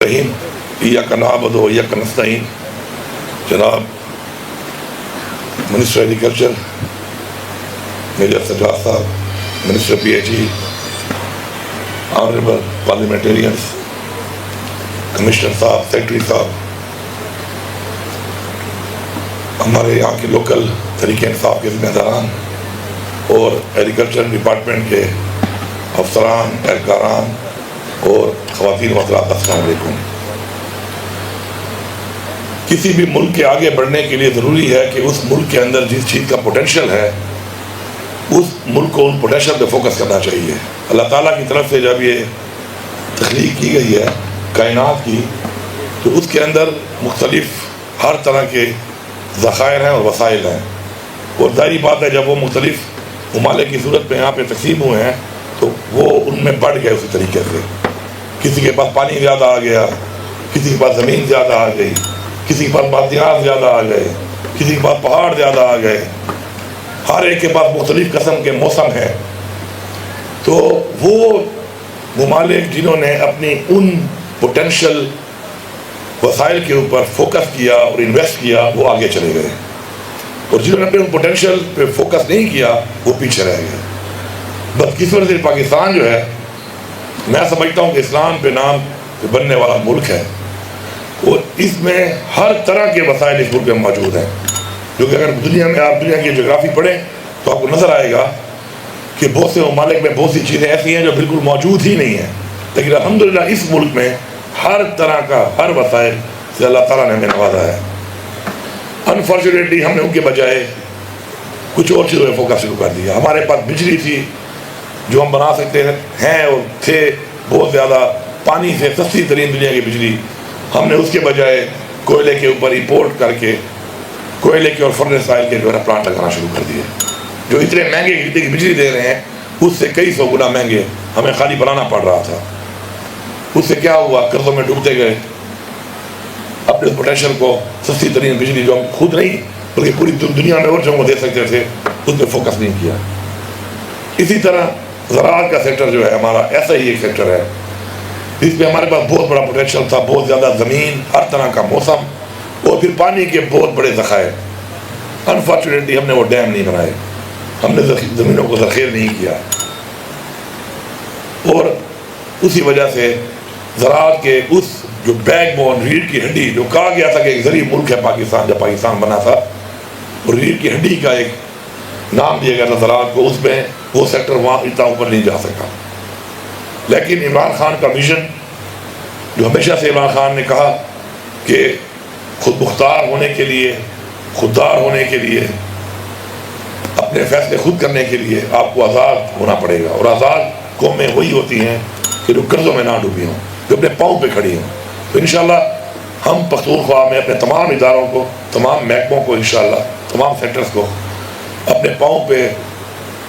رحیم ایاک نعبد و ایاک نستعین. جناب منسٹر ایگریکلچر میجر سجاد صاحب, minister P H E, honourable parliamentarians, commissioner صاحب, سیکرٹری صاحب, ہمارے یہاں کے لوکل طریقہ انصاف کے ذمہ داران اور ایگریکلچر ڈپارٹمنٹ کے افسران, اہلکاران اور خواتین و حضرات, السلام علیکم. کسی بھی ملک کے آگے بڑھنے کے لیے ضروری ہے کہ اس ملک کے اندر جس چیز کا پوٹینشیل ہے اس ملک کو ان پوٹینشیل پہ فوکس کرنا چاہیے. اللہ تعالیٰ کی طرف سے جب یہ تخلیق کی گئی ہے کائنات کی, تو اس کے اندر مختلف ہر طرح کے ذخائر ہیں اور وسائل ہیں, اور ظاہری بات ہے جب وہ مختلف ممالک کی صورت میں یہاں پہ تقسیم ہوئے ہیں تو وہ ان میں بڑھ گئے اسی طریقے سے. کسی کے پاس پانی زیادہ آ گیا, کسی کے پاس زمین زیادہ آ گئی, کسی کے پاس بادیات زیادہ آ گئے, کسی کے پاس پہاڑ زیادہ آ گئے, ہر ایک کے پاس مختلف قسم کے موسم ہیں. تو وہ ممالک جنہوں نے اپنی ان پوٹینشیل وسائل کے اوپر فوکس کیا اور انویسٹ کیا وہ آگے چلے گئے, اور جنہوں نے اپنے ان پوٹینشیل پہ فوکس نہیں کیا وہ پیچھے رہ گئے. بدقسمتی سے پاکستان جو ہے, میں سمجھتا ہوں کہ اسلام پہ نام بننے والا ملک ہے, اور اس میں ہر طرح کے وسائل اس ملک میں موجود ہیں, جو کہ اگر دنیا میں آپ دنیا کی جغرافی پڑھیں تو آپ کو نظر آئے گا کہ بہت سے ممالک میں بہت سی چیزیں ایسی ہیں جو بالکل موجود ہی نہیں ہیں, لیکن الحمدللہ اس ملک میں ہر طرح کا ہر وسائل سے اللہ تعالیٰ نے ہمیں نوازا ہے. انفارچونیٹلی ہم نے ان کے بجائے کچھ اور چیزوں میں فوکس شروع کر دیا. ہمارے پاس بجلی تھی جو ہم بنا سکتے ہیں اور تھے بہت زیادہ پانی سے سستی ترین دنیا کی بجلی, ہم نے اس کے بجائے کوئلے کے اوپر امپورٹ کر کے کوئلے کے اور فرنس آئل کے جو ہے پلانٹ لگانا شروع کر دیے, جو اتنے مہنگے کی بجلی دے رہے ہیں اس سے کئی سو گنا مہنگے ہمیں خالی بنانا پڑ رہا تھا. اس سے کیا ہوا, قرضوں میں ڈوبتے گئے, اپنے پوٹینشیل کو سستی ترین بجلی جو ہم خود نہیں بلکہ پوری دنیا میں اور جو دے سکتے تھے اس پہ فوکس نہیں کیا. اسی طرح زراعت کا سیکٹر جو ہے ہمارا ایسا ہی ایک سیکٹر ہے جس پہ ہمارے پاس بہت بڑا پوٹینشیل تھا, بہت زیادہ زمین, ہر طرح کا موسم, اور پھر پانی کے بہت بڑے ذخائر. انفارچونیٹلی ہم نے وہ ڈیم نہیں بنائے, ہم نے زمینوں کو ذخیر نہیں کیا, اور اسی وجہ سے زراعت کے اس جو بیک بون, ریڑھ کی ہڈی, جو کہا گیا تھا کہ ایک زرعی ملک ہے پاکستان, جب پاکستان بنا تھا, اور ریڑھ کی ہڈی کا ایک نام دیا گیا تھا زراعت کو, اس میں وہ سیکٹر وہاں اتنا اوپر نہیں جا سکا. لیکن عمران خان کا ویژن, جو ہمیشہ سے عمران خان نے کہا کہ خود مختار ہونے کے لیے, خوددار ہونے کے لیے, اپنے فیصلے خود کرنے کے لیے آپ کو آزاد ہونا پڑے گا, اور آزاد قومیں وہی ہوتی ہیں کہ جو قرضوں میں نہ ڈوبی ہوں, جو اپنے پاؤں پہ کھڑی ہوں. تو انشاءاللہ ہم پختونخوا میں اپنے تمام اداروں کو, تمام محکموں کو, انشاءاللہ تمام سیکٹرز کو اپنے پاؤں پہ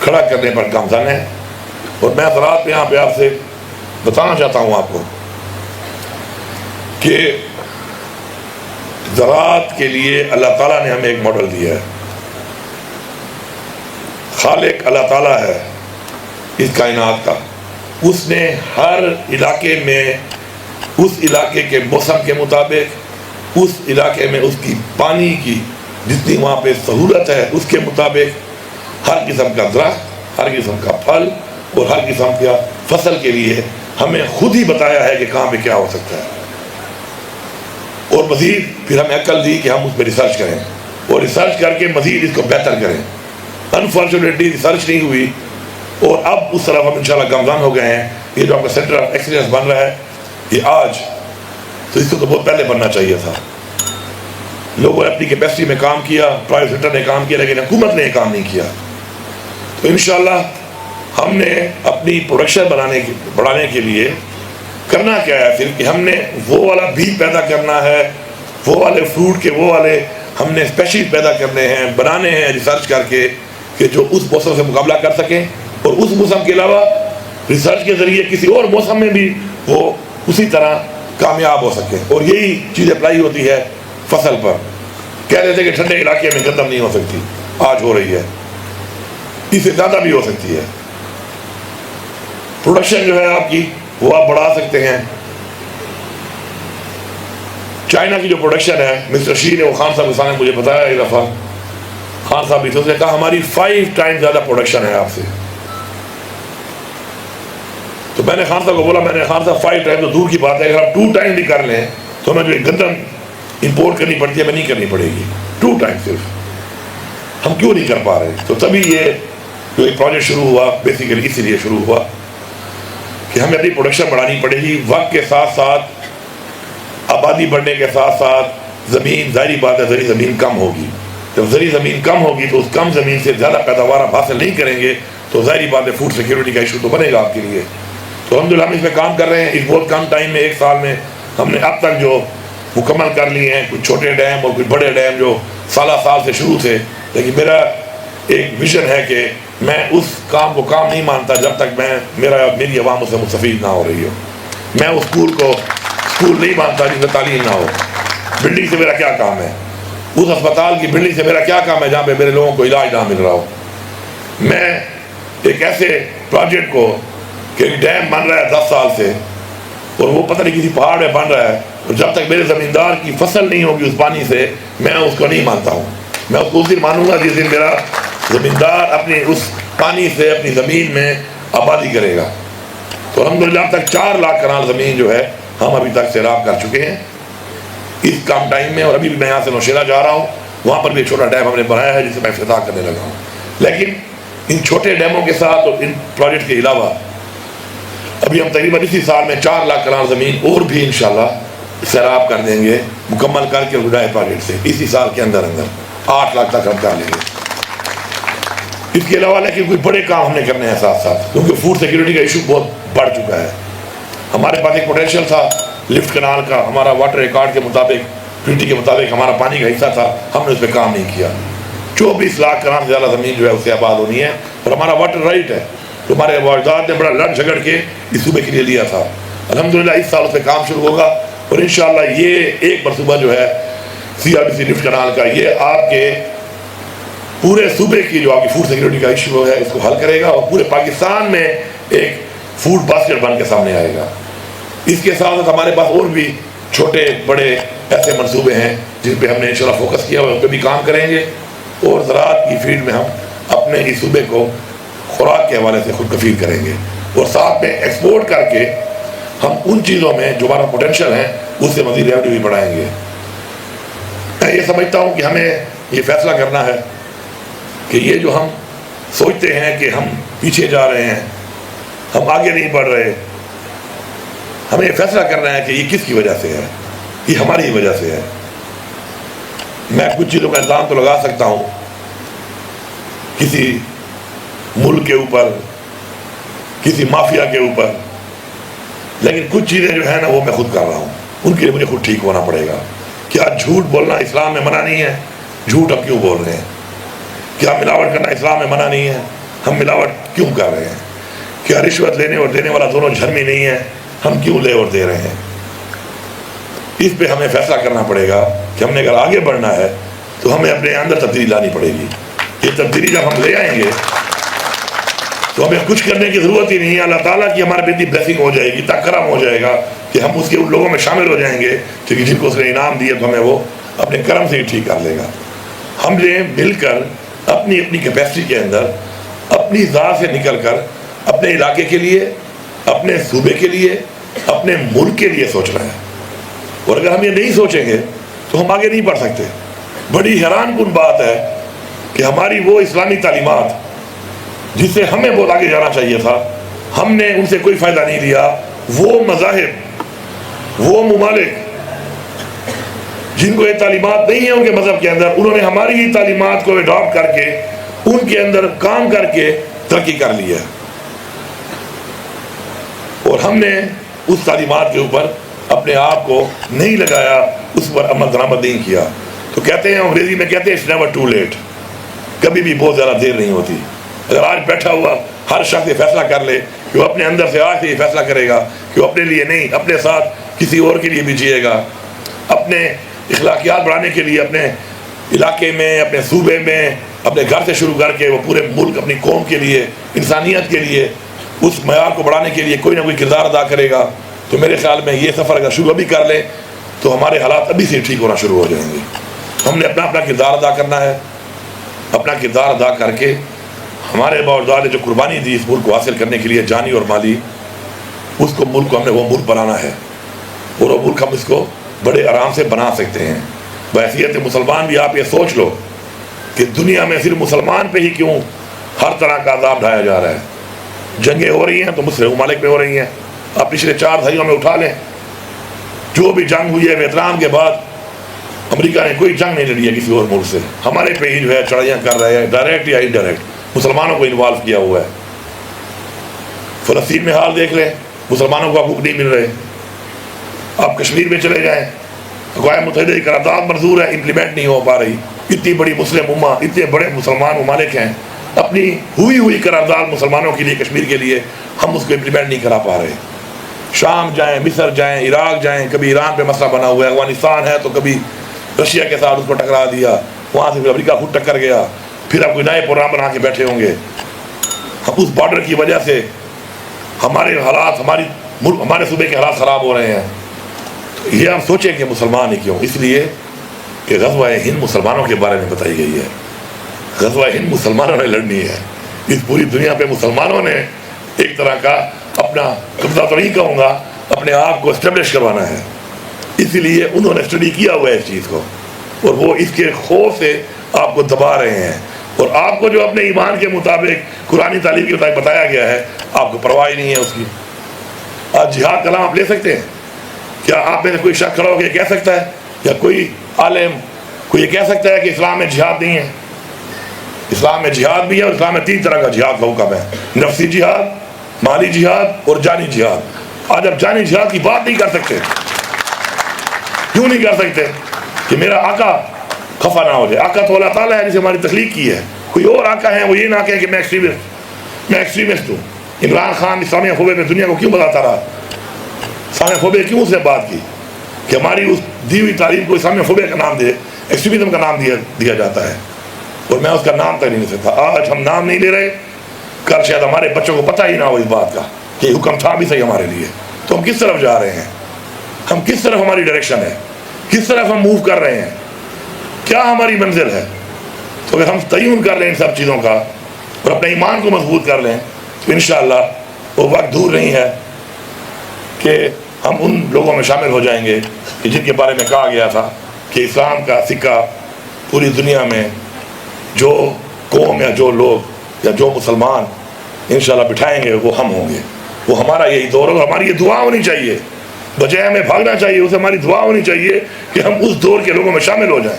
کھڑا کرنے پر گامزن ہیں. اور میں زراعت پہ یہاں پہ آپ سے بتانا چاہتا ہوں آپ کو کہ زراعت کے لیے اللہ تعالیٰ نے ہمیں ایک ماڈل دیا ہے. خالق اللہ تعالیٰ ہے اس کائنات کا, اس نے ہر علاقے میں اس علاقے کے موسم کے مطابق, اس علاقے میں اس کی پانی کی جتنی وہاں پہ سہولت ہے اس کے مطابق ہر قسم کا درخت, ہر قسم کا پھل اور ہر قسم کا فصل کے لیے ہمیں خود ہی بتایا ہے کہ کہاں پہ کیا ہو سکتا ہے, اور مزید پھر ہمیں عقل دی کہ ہم اس پہ ریسرچ کریں اور ریسرچ کر کے مزید اس کو بہتر کریں. انفارچونیٹلی ریسرچ نہیں ہوئی, اور اب اس طرف ہم انشاءاللہ گامزن ہو گئے ہیں. یہ جو آپ کا سینٹر آف ایکسیلنس بن رہا ہے یہ آج, تو اس کو تو بہت پہلے بننا چاہیے تھا. لوگوں نے اپنی کیپیسٹی میں کام کیا, پرائیویٹ سیکٹر نے کام کیا, لیکن حکومت نے کام نہیں کیا. تو انشاءاللہ ہم نے اپنی پروڈکشن بڑھانے کے لیے کرنا کیا ہے پھر, کہ ہم نے وہ والا بیج پیدا کرنا ہے, وہ والے فروٹ کے وہ والے ہم نے اسپیشیز پیدا کرنے ہیں, بنانے ہیں ریسرچ کر کے, کہ جو اس موسم سے مقابلہ کر سکیں, اور اس موسم کے علاوہ ریسرچ کے ذریعے کسی اور موسم میں بھی وہ اسی طرح کامیاب ہو سکے. اور یہی چیز اپلائی ہوتی ہے فصل پر. کہہ رہے تھے کہ ٹھنڈے علاقے میں گندم نہیں ہو سکتی, آج ہو رہی ہے, اس سے زیادہ بھی ہو سکتی ہے. پروڈکشن جو ہے آپ کی وہ آپ بڑھا سکتے ہیں, چائنا کی جو پروڈکشن ہے، مسٹر شی نے، وہ خان صاحب کے سامنے مجھے بتایا ایک دفعہ، خان صاحب بھی تھے، اس نے کہا ہماری 5 ٹائم زیادہ پروڈکشن ہے آپ سے. تو میں نے خان صاحب کو بولا، میں نے خان صاحب 5 ٹائم تو دور کی بات ہے، اگر آپ 2 ٹائم بھی کر لیں تو ہمیں جو ایک گندم امپورٹ کرنی پڑتی ہے ہمیں نہیں کرنی پڑے گی. 2 ٹائم صرف ہم کیوں نہیں کر پا رہے؟ تو تبھی یہ جو ایک پروجیکٹ شروع ہوا، بیسیکلی اسی لیے شروع ہوا کہ ہمیں اپنی پروڈکشن بڑھانی پڑے گی. وقت کے ساتھ ساتھ، آبادی بڑھنے کے ساتھ ساتھ زمین، ظاہری بات ہے زرعی زمین کم ہوگی. جب زرعی زمین کم ہوگی تو اس کم زمین سے زیادہ پیداوار آپ حاصل نہیں کریں گے تو ظاہری بات ہے فوڈ سیکیورٹی کا ایشو تو بنے گا آپ کے لیے. تو الحمدللہ ہم اس میں کام کر رہے ہیں. اس بہت کم ٹائم میں، 1 سال میں ہم نے اب تک جو مکمل کر لیے ہیں، کچھ چھوٹے ڈیم اور کچھ بڑے ڈیم جو سالہ سال سے شروع تھے. لیکن میرا ایک ویژن ہے کہ میں اس کام کو کام نہیں مانتا جب تک میری عوام اس سے مستفید نہ ہو رہی ہو. میں اس اسکول کو اسکول نہیں مانتا جس میں تعلیم نہ ہو. بلڈنگ سے میرا کیا کام ہے؟ اس اسپتال کی بلڈنگ سے میرا کیا کام ہے جہاں پہ میرے لوگوں کو علاج نہ مل رہا ہو؟ میں ایک ایسے پروجیکٹ کو کہ ڈیم بن رہا ہے 10 سال سے اور وہ پتہ نہیں کسی پہاڑ میں بن رہا ہے، اور جب تک میرے زمیندار کی فصل نہیں ہوگی اس پانی سے، میں اس کو نہیں مانتا ہوں. میں اس کو اس دن مانوں گا جس دن میرا زمیندار اپنی اس پانی سے اپنی زمین میں آبادی کرے گا. تو الحمدللہ اب تک 4 لاکھ کنال زمین جو ہے ہم ابھی تک سیراب کر چکے ہیں اس کم ٹائم میں. اور ابھی بھی میں یہاں سے نوشیرہ جا رہا ہوں، وہاں پر بھی ایک چھوٹا ڈیم ہم نے بنایا ہے جسے میں افتتاح کرنے لگا ہوں. لیکن ان چھوٹے ڈیموں کے ساتھ اور ان پروجیکٹ کے علاوہ ابھی ہم تقریباً اسی سال میں 4 لاکھ کنال زمین اور بھی انشاءاللہ سیراب کر دیں گے، مکمل کر کے گڈائے پروجیکٹ سے اسی سال کے اندر 8 لاکھ تک ہم کر لیں گے. اس کے علاوہ لیکن کوئی بڑے کام ہم نے کرنے ہیں ساتھ ساتھ، کیونکہ فوڈ سیکیورٹی کا ایشو بہت بڑھ چکا ہے. ہمارے پاس ایک پوٹینشیل تھا لفٹ کنال کا، ہمارا واٹر ریکارڈ کے مطابق، ٹریٹی کے مطابق ہمارا پانی کا حصہ تھا، ہم نے اس پہ کام نہیں کیا. 24 لاکھ کنال سے زیادہ زمین جو ہے اس سے آباد ہونی ہے، اور ہمارا واٹر رائٹ ہے. تو ہمارے واجداد نے بڑا لڑ جھگڑ کے اس صوبے کے لیے لیا تھا. الحمدللہ اس سال اس پہ کام شروع ہوگا، اور انشاءاللہ یہ ایک مرتبہ جو ہے CRBC لفٹ کنال کا، یہ آپ کے پورے صوبے کی جو آپ کی فوڈ سیکیورٹی کا ایشو ہے اس کو حل کرے گا، اور پورے پاکستان میں ایک فوڈ باسکٹ بن کے سامنے آئے گا. اس کے ساتھ ساتھ ہمارے پاس اور بھی چھوٹے بڑے ایسے منصوبے ہیں جن پہ ہم نے انشاءاللہ فوکس کیا ہوا ہے، اس پہ بھی کام کریں گے. اور زراعت کی فیلڈ میں ہم اپنے اس صوبے کو خوراک کے حوالے سے خود کفیل کریں گے، اور ساتھ میں ایکسپورٹ کر کے ہم ان چیزوں میں جو ہمارا پوٹینشیل ہے اس سے مزید ریونیو بھی بڑھائیں گے. میں یہ سمجھتا ہوں کہ ہمیں یہ فیصلہ کرنا ہے کہ یہ جو ہم سوچتے ہیں کہ ہم پیچھے جا رہے ہیں، ہم آگے نہیں بڑھ رہے، ہمیں یہ فیصلہ کرنا ہے کہ یہ کس کی وجہ سے ہے. یہ ہماری ہی وجہ سے ہے. میں کچھ چیزوں کا الزام تو لگا سکتا ہوں کسی ملک کے اوپر، کسی مافیا کے اوپر، لیکن کچھ چیزیں جو ہیں نا وہ میں خود کر رہا ہوں، ان کے لیے مجھے خود ٹھیک ہونا پڑے گا. کیا جھوٹ بولنا اسلام میں منع نہیں ہے؟ جھوٹ ہم کیوں بول رہے ہیں؟ کیا ملاوٹ کرنا اسلام میں منع نہیں ہے؟ ہم ملاوٹ کیوں کر رہے ہیں؟ کیا رشوت لینے اور دینے والا دونوں جھرمی نہیں ہے؟ ہم کیوں لے اور دے رہے ہیں؟ اس پہ ہمیں فیصلہ کرنا پڑے گا کہ ہم نے اگر آگے بڑھنا ہے تو ہمیں اپنے اندر تبدیلی لانی پڑے گی. یہ تبدیلی جب ہم لے آئیں گے تو ہمیں کچھ کرنے کی ضرورت ہی نہیں ہے. اللہ تعالیٰ کی ہمارے بیٹی بلیسنگ ہو جائے گی، کرم ہو جائے گا کہ ہم اس کے ان لوگوں میں شامل ہو جائیں گے کیونکہ جن کو اس نے انعام دیا تو ہمیں وہ اپنے کرم سے ہی ٹھیک کر لے گا. ہم نے مل کر اپنی اپنی کیپیسٹی کے اندر اپنی ذات سے نکل کر اپنے علاقے کے لیے، اپنے صوبے کے لیے، اپنے ملک کے لیے سوچنا ہے. اور اگر ہم یہ نہیں سوچیں گے تو ہم آگے نہیں بڑھ سکتے. بڑی حیران کن بات ہے کہ ہماری وہ اسلامی تعلیمات جس سے ہمیں بہت آگے جانا چاہیے تھا، ہم نے ان سے کوئی فائدہ نہیں لیا. وہ مذاہب، وہ ممالک جن کو یہ تعلیمات نہیں ہیں ان کے مذہب کے اندر، انہوں نے ہماری ہی تعلیمات کو اڈاپٹ کر کے ان کے اندر کام کر کے ترقی کر لی ہے. اور ہم نے اس تعلیمات کے اوپر اپنے آپ کو نہیں لگایا، اس پر عمل درآمد نہیں کیا. تو کہتے ہیں انگریزی میں کہتے ہیں اٹس نیور ٹو لیٹ، کبھی بھی بہت زیادہ دیر نہیں ہوتی. اگر آج بیٹھا ہوا ہر شخص یہ فیصلہ کر لے کہ وہ اپنے اندر سے آج سے یہ فیصلہ کرے گا کہ وہ اپنے لیے نہیں، اپنے ساتھ کسی اور کے لیے بھی جیے گا، اپنے اخلاقیات بڑھانے کے لیے اپنے علاقے میں، اپنے صوبے میں، اپنے گھر سے شروع کر کے وہ پورے ملک، اپنی قوم کے لیے، انسانیت کے لیے، اس معیار کو بڑھانے کے لیے کوئی نہ کوئی کردار ادا کرے گا. تو میرے خیال میں یہ سفر اگر شروع بھی کر لیں تو ہمارے حالات ابھی سے ٹھیک ہونا شروع ہو جائیں گے. ہم نے اپنا کردار ادا کرنا ہے. اپنا کردار ادا کر کے ہمارے باوجود نے جو قربانی دی اس ملک کو حاصل کرنے کے لیے جانی اور مالی, اس کو ملک کو ہم نے وہ ملک بنانا ہے, اور وہ ملک ہم اس کو بڑے آرام سے بنا سکتے ہیں. بحیثیت مسلمان بھی آپ یہ سوچ لو کہ دنیا میں صرف مسلمان پہ ہی کیوں ہر طرح کا عذاب ڈھایا جا رہا ہے. جنگیں ہو رہی ہیں تو مسلم ممالک میں ہو رہی ہیں. آپ پچھلے 4 دہائیوں میں اٹھا لیں, جو بھی جنگ ہوئی ہے ویتنام کے بعد امریکہ نے کوئی جنگ نہیں لڑی ہے کسی اور ملک سے. ہمارے پہ ہی جو ہے چڑھائیاں کر رہے ہیں, ڈائریکٹ یا انڈائریکٹ مسلمانوں کو انوالو کیا ہوا ہے. فلسطین میں حال دیکھ لیں, مسلمانوں کو حقوق نہیں مل رہے. آپ کشمیر میں چلے جائیں, اقوام متحدہ کی قرارداد منظور ہے, امپلیمنٹ نہیں ہو پا رہی. اتنی بڑی مسلم امہ, اتنے بڑے مسلمان ممالک ہیں, اپنی ہوئی قرارداد مسلمانوں کے لیے کشمیر کے لیے ہم اس کو امپلیمنٹ نہیں کرا پا رہے. شام جائیں, مصر جائیں, عراق جائیں, کبھی ایران پہ مسئلہ بنا ہوا ہے, افغانستان ہے تو کبھی رشیا کے ساتھ اس کو ٹکرا دیا, وہاں سے پھر امریکہ خود ٹکر گیا, پھر آپ کوئی نئے پروگرام بنا کے بیٹھے ہوں گے. ہم اس بارڈر کی وجہ سے ہمارے حالات, ہمارے صوبے کے حالات خراب ہو رہے ہیں. یہ آپ سوچیں کہ مسلمان ہی کیوں, اس لیے کہ غزوہ ہند مسلمانوں کے بارے میں بتائی گئی ہے. غزوہ ہند مسلمانوں نے لڑنی ہے. اس پوری دنیا پہ مسلمانوں نے ایک طرح کا اپنا قبضہ تو نہیں کہوں گا, اپنے آپ کو اسٹیبلش کروانا ہے. اسی لیے انہوں نے اسٹڈی کیا ہوا ہے اس چیز کو, اور وہ اس کے خوف سے آپ کو دبا رہے ہیں. اور آپ کو جو اپنے ایمان کے مطابق قرآنی تعلیم کے مطابق بتایا گیا ہے, آپ کو پرواہ نہیں ہے اس کی. آج جہاد کا نام آپ لے سکتے ہیں کیا؟ آپ میں سے کوئی شخص کھڑا ہو کے کہہ سکتا ہے, یا کوئی عالم کوئی یہ کہہ سکتا ہے کہ اسلام میں جہاد نہیں ہے؟ اسلام میں جہاد بھی ہے, اور اسلام میں 3 طرح کا جہاد کا حکم ہے. نفسی جہاد, مالی جہاد اور جانی جہاد. آج آپ جانی جہاد کی بات نہیں کر سکتے. کیوں نہیں کر سکتے؟ کہ میرا آقا خفا نہ ہو جائے. آقا تو اللہ تعالیٰ ہے جسے ہماری تخلیق کی ہے. کوئی اور آقا ہے, وہ یہ نہ کہے کہ میں ایکسٹریمسٹ ہوں. عمران خان اسلامیہ فوبے میں دنیا کو کیوں بتاتا رہا؟ اسلامیہ فوبے کیوں اس نے بات کی کہ ہماری اس دی ہوئی تعلیم کو اسلامیہ فوبے کا نام دے, ایکسٹریمزم کا نام دیا جاتا ہے, اور میں اس کا نام تک نہیں لے سکتا. آج ہم نام نہیں لے رہے, کل شاید ہمارے بچوں کو پتہ ہی نہ ہو اس بات کا کہ حکم تھا بھی صحیح ہمارے لیے. تو ہم کس طرف جا رہے ہیں, ہم کس طرف ہماری ڈائریکشن ہے, کس طرف ہم موو کر رہے ہیں, کیا ہماری منزل ہے. تو اگر ہم تعین کر لیں ان سب چیزوں کا اور اپنے ایمان کو مضبوط کر لیں تو انشاءاللہ وہ وقت دور نہیں ہے کہ ہم ان لوگوں میں شامل ہو جائیں گے کہ جن کے بارے میں کہا گیا تھا کہ اسلام کا سکہ پوری دنیا میں جو قوم یا جو لوگ یا جو مسلمان انشاءاللہ بٹھائیں گے وہ ہم ہوں گے. وہ ہمارا یہی دور ہوگا. ہماری یہ دعا ہونی چاہیے, بجائے ہمیں بھاگنا چاہیے اسے ہماری دعا ہونی چاہیے کہ ہم اس دور کے لوگوں میں شامل ہو جائیں,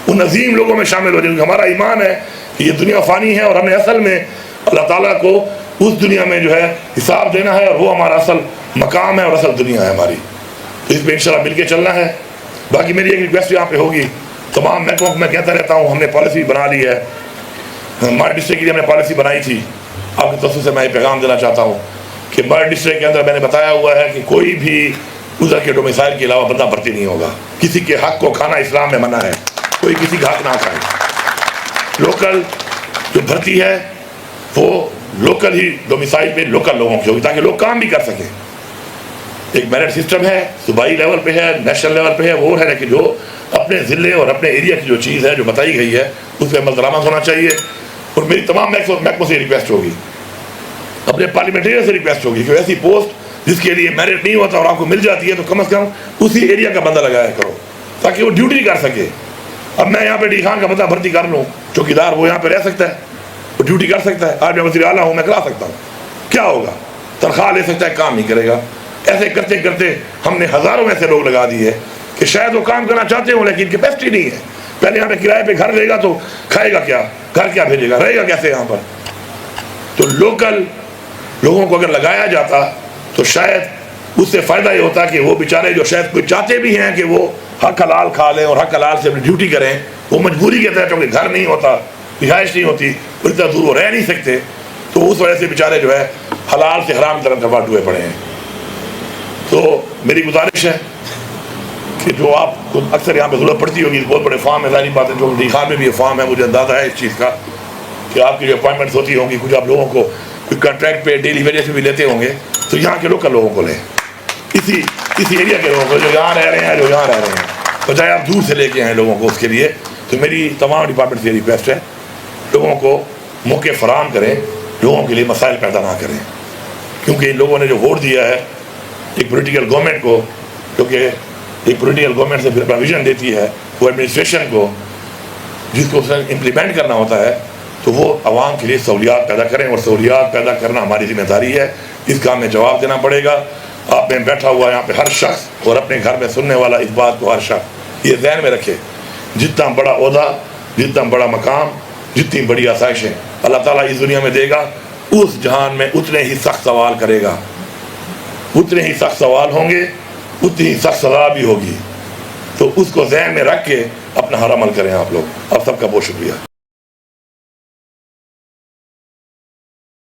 ان عظیم لوگوں میں شامل ہو جائیں. کیونکہ ہمارا ایمان ہے کہ یہ دنیا فانی ہے, اور ہمیں اصل میں اللہ تعالیٰ کو اس دنیا میں جو ہے حساب دینا ہے, اور وہ ہمارا اصل مقام ہے اور اصل دنیا ہے ہماری. تو اس پہ انشاءاللہ مل کے چلنا ہے. باقی میری ایک ریکویسٹ یہاں پہ ہوگی, تمام محکموں کو میں کہتا رہتا ہوں, ہم نے پالیسی بنا لی ہے. ہمارے ڈسٹرکٹ کے لیے ہم نے پالیسی بنائی تھی. آپ کے توسط سے میں یہ پیغام دینا چاہتا ہوں کہ ہمارے ڈسٹرکٹ کے اندر میں نے بتایا ہوا ہے کہ کوئی بھی ادھر کے ڈومیسائل کے علاوہ بندہ بھرتی نہیں ہوگا. کسی کے حق کو کھانا اسلام میں منع ہے, کوئی کسی کا حق نہ کھائے. لوکل جو بھرتی ہے وہ لوکل ہی ڈومیسائل پہ لوکل لوگوں کی ہوگی تاکہ لوگ کام بھی کر سکیں. ایک میرٹ سسٹم ہے, صوبائی لیول پہ ہے, نیشنل لیول پہ ہے, وہ ہے کہ جو اپنے ضلع اور اپنے ایریا کی جو چیز ہے جو بتائی گئی ہے اس پہ عمل درآمد ہونا چاہیے. اور میری تمام محکموں سے ریکویسٹ ہوگی, اپنے پارلیمنٹرین سے ریکویسٹ ہوگی کہ ایسی پوسٹ جس کے لیے میرٹ نہیں ہوتا اور آپ کو مل جاتی ہے تو کم از کم اسی ایریا کا بندہ لگایا کرو تاکہ وہ ڈیوٹی کر سکے. اب میں یہاں پہ ڈی خان کا بندہ بھرتی کر لوں, چوکیدار وہ یہاں پہ رہ سکتا ہے, وہ ڈیوٹی کر سکتا ہے. آج میں وزیر اعلیٰ ہوں, میں کرا سکتا ہوں, کیا ہوگا؟ تنخواہ لے سکتا ہے, کام نہیں کرے گا. ایسے کرتے کرتے ہم نے ہزاروں میں سے لوگ لگا دیے کہ شاید وہ کام کرنا چاہتے ہوں لیکن کیپیسٹی نہیں ہے. پہلے یہاں پہ کرائے پہ گھر لے گا تو کھائے گا کیا, گھر کیا بھیجے گا, رہے گا کیسے یہاں پر. تو لوکل لوگوں کو اگر لگایا جاتا تو شاید اس سے فائدہ یہ ہوتا کہ وہ بیچارے جو شاید کوئی چاہتے بھی ہیں کہ وہ حق حلال کھا لیں اور حق حلال سے اپنی ڈیوٹی کریں, وہ مجبوری کے تحت کیونکہ گھر نہیں ہوتا, رہائش نہیں ہوتی, اور اتنا دور وہ رہ نہیں سکتے, تو اس وجہ سے بیچارے جو ہے حلال سے حرام کی طرف کنورٹ ہوئے پڑے ہیں. تو میری گزارش ہے کہ جو آپ کو اکثر یہاں پہ ضرورت پڑتی ہوگی, بہت بڑے فارم ہے, ظاہری بات ہے, جو ڈی خان میں بھی یہ فارم ہے, مجھے اندازہ ہے اس چیز کا کہ آپ کی جو اپوائنٹمنٹس ہوتی ہوں گی, کچھ آپ لوگوں کو کوئی کنٹریکٹ پہ ڈیلی ویجز پہ بھی لیتے ہوں گے, تو یہاں کے لوکل لوگوں کو لیں اسی ایریا کے لوگوں کو جو یہاں رہ رہے ہیں بجائے آپ دور سے لے کے آئیں لوگوں کو اس کے لیے. تو میری تمام ڈپارٹمنٹ سے ریکویسٹ ہے لوگوں کو موقع فراہم کریں, لوگوں کے لیے مسائل پیدا نہ کریں, کیونکہ ان لوگوں نے جو ووٹ دیا ہے ایک پولیٹیکل گورنمنٹ کو, کیونکہ ایک پولیٹیکل گورنمنٹ سے پھر اپنا ویژن دیتی ہے وہ ایڈمنسٹریشن کو جس کو امپلیمنٹ کرنا ہوتا ہے, تو وہ عوام کے لیے سہولیات پیدا کریں, اور سہولیات پیدا کرنا ہماری ذمہ داری ہے. اس کا ہمیں جواب دینا پڑے گا. آپ میں بیٹھا ہوا یہاں پہ ہر شخص اور اپنے گھر میں سننے والا اس بات کو ہر شخص یہ ذہن میں رکھے, جتنا بڑا عہدہ, جتنا بڑا مقام, جتنی بڑی آسائشیں اللہ تعالیٰ اس دنیا میں دے گا, اس جہان میں اتنے ہی سخت سوال کرے گا, اتنے ہی سخت سوال ہوں گے, اتنی ہی سخت سزا بھی ہوگی. تو اس کو ذہن میں رکھ کے اپنا ہر عمل کریں آپ لوگ. آپ سب کا بہت شکریہ.